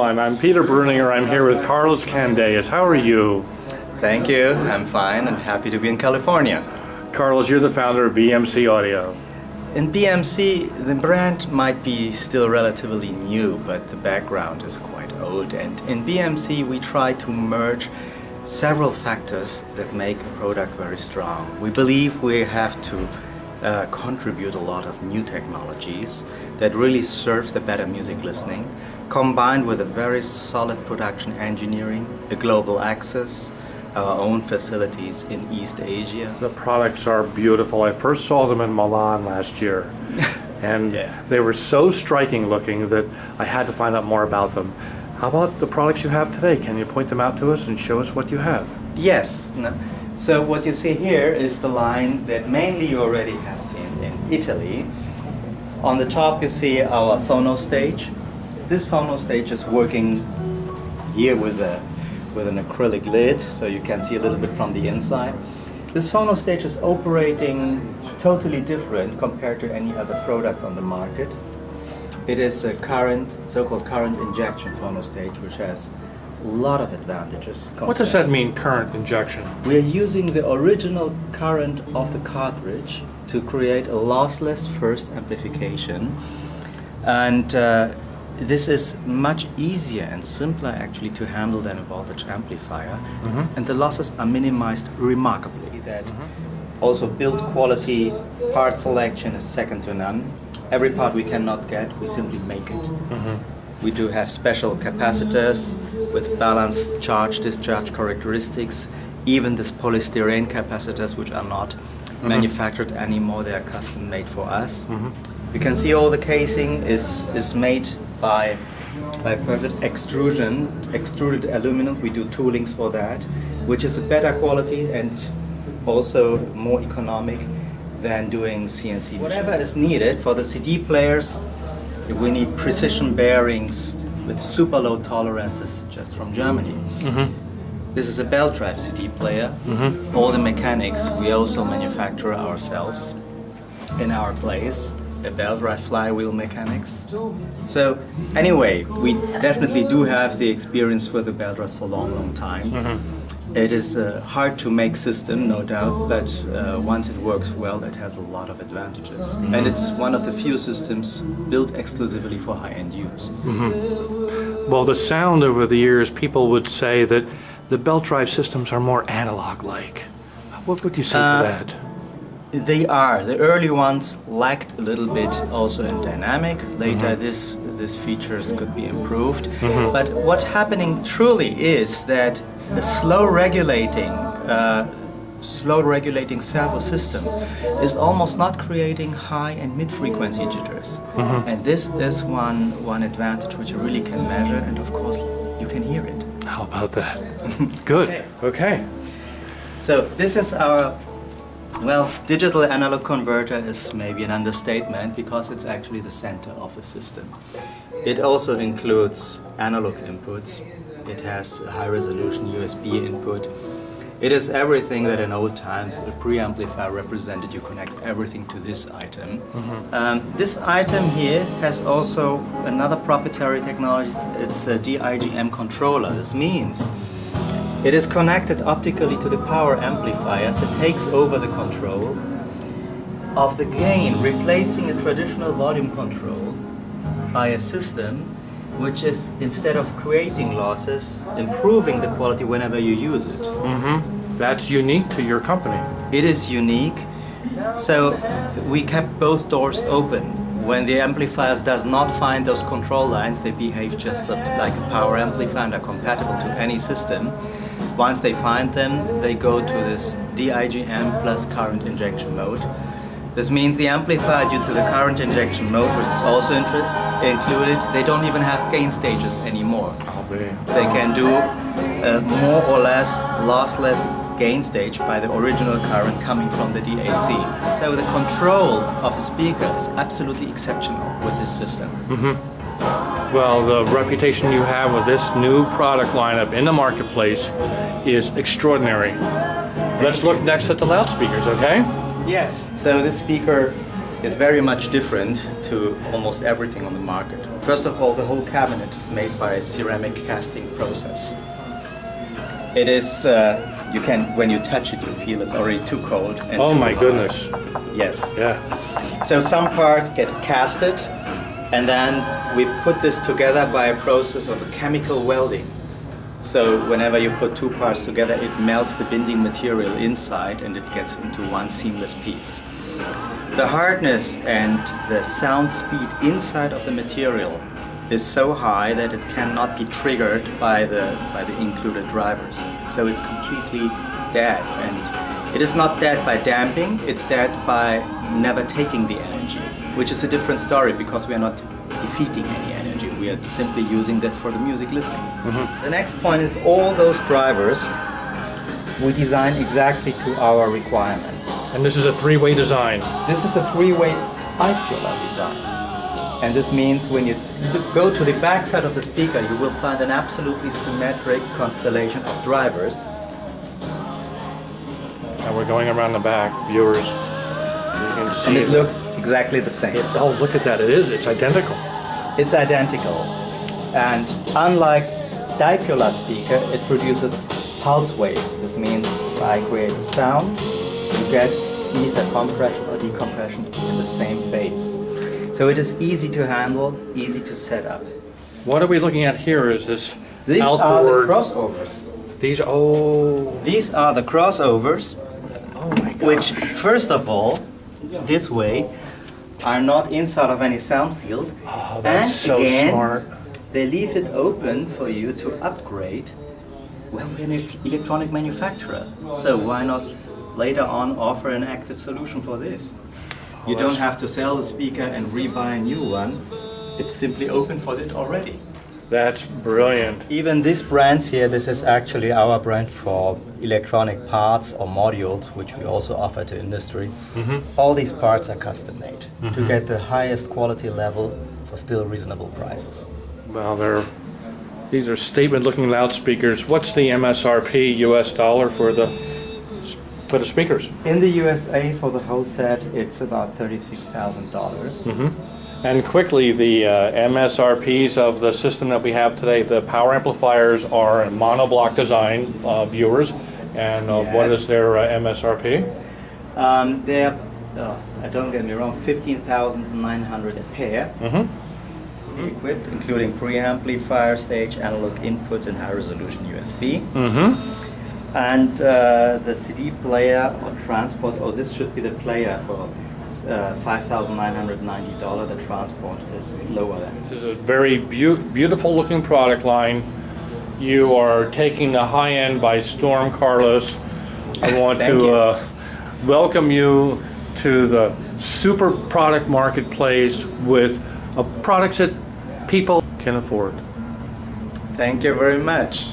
I'm Peter Bruninger. I'm here with Carlos Candeas. How are you? Thank you. I'm fine and happy to be in California. Carlos, you're the founder of BMC Audio. In BMC, the brand might be still relatively new, but the background is quite old. And in BMC, we try to merge several factors that make a product very strong. We believe we have to contribute a lot of new technologies that really serve the better music listening, combined with a very solid production engineering, a global access, our own facilities in East Asia. The products are beautiful. I first saw them in Milan last year, and they were so striking looking that I had to find out more about them. How about the products you have today? Can you point them out to us and show us what you have? Yes. So what you see here is the line that mainly you already have seen in Italy. On the top you see our phono stage. This phono stage is working here with an acrylic lid, so you can see a little bit from the inside. This phono stage is operating totally different compared to any other product on the market. It is a so-called current injection phono stage, which has a lot of advantages. What does that mean, current injection? We are using the original current of the cartridge to create a lossless first amplification, and this is much easier and simpler actually to handle than a voltage amplifier, and the losses are minimized remarkably. That also build quality, part selection is second to none. Every part we cannot get, we simply make it. We do have special capacitors with balanced charge-discharge characteristics, even these polystyrene capacitors, which are not manufactured anymore, they are custom made for us. You can see all the casing is made by perfect extruded aluminum. We do toolings for that, which is a better quality and also more economic than doing CNC. Whatever is needed for the CD players, if we need precision bearings with super low tolerances just from Germany. This is a belt drive CD player. All the mechanics we also manufacture ourselves in our place. A belt drive flywheel mechanics. So anyway, we definitely do have the experience with the belt drives for a long time. It is a hard to make system, no doubt, but once it works well, it has a lot of advantages. And it's one of the few systems built exclusively for high-end use. Well, the sound over the years, people would say that the belt drive systems are more analog-like. What would you say to that? They are. The early ones lacked a little bit also in dynamic. Later these features could be improved. But what's happening truly is that a slow regulating servo system is almost not creating high and mid-frequency jitters. And this is one advantage which you really can measure, and of course you can hear it. How about that? Good. Okay. So this is our, well, digital analog converter is maybe an understatement because it's actually the center of the system. It also includes analog inputs. It has a high resolution USB input. It is everything that in old times a preamplifier represented. You connect everything to this item. This item here has also another proprietary technology. It's a DIGM controller. This means it is connected optically to the power amplifiers. It takes over the control of the gain, replacing a traditional volume control by a system which is, instead of creating losses, improving the quality whenever you use it. That's unique to your company. It is unique. So we kept both doors open. When the amplifiers does not find those control lines, they behave just like a power amplifier and are compatible to any system. Once they find them, they go to this DIGM plus current injection mode. This means the amplifier, due to the current injection mode, which is also included, they don't even have gain stages anymore. They can do more or less lossless gain stage by the original current coming from the DAC. So the control of a speaker is absolutely exceptional with this system. Well, the reputation you have with this new product lineup in the marketplace is extraordinary. Let's look next at the loudspeakers, okay? Yes. So this speaker is very much different to almost everything on the market. First of all, the whole cabinet is made by a ceramic casting process. It is, when you touch it, you feel it's already too cold. And Oh too my hard. goodness. Yes. Yeah. So some parts get casted, and then we put this together by a process of a chemical welding. So whenever you put two parts together, it melts the binding material inside and it gets into one seamless piece. The hardness and the sound speed inside of the material is so high that it cannot be triggered by the included drivers. So it's completely dead, and it is not dead by damping, it's dead by never taking the energy, which is a different story because we are not defeating any energy, we are simply using that for the music listening. The next point is all those drivers we design exactly to our requirements. And this is a three-way design. This is a three-way bipolar design. And this means when you go to the back side of the speaker, you will find an absolutely symmetric constellation of drivers. And we're going around the back, viewers. You can see And it looks exactly the same. Oh, look at that. It's identical. It's identical. And unlike dipolar speaker, it produces pulse waves. This means if I create a sound, you get either compression or decompression in the same phase. So it is easy to handle, easy to set up. What are we looking at here? Is this These are the outboard? crossovers. These These are the crossovers, oh my God. which first of all, this way, are not inside of any sound field. Oh, that's and so again, smart. they leave it open for you to upgrade. Well, we're an electronic manufacturer, so why not later on offer an active solution for this? You don't have to sell the speaker and rebuy a new one. It's simply open for it already. That's brilliant. Even these brands here, this is actually our brand for electronic parts or modules, which we also offer to industry. All these parts are custom made to get the highest quality level for still reasonable prices. Well, these are statement-looking loudspeakers. What's the MSRP US dollar for the speakers? In the USA, for the whole set, it's about $36,000. And quickly, the MSRPs of the system that we have today, the power amplifiers are a monoblock design, viewers. And what Yes. is their MSRP? They're, don't get me wrong, 15,900 a pair. Equipped, including preamplifier, stage, analog inputs, and high-resolution USB. And the CD player or transport, this should be the player for $5,990. The transport is lower than it. This is a very beautiful looking product line. You are taking the high end by storm, Carlos. I want Thank to you. welcome you to the super product marketplace with products that people can afford. Thank you very much.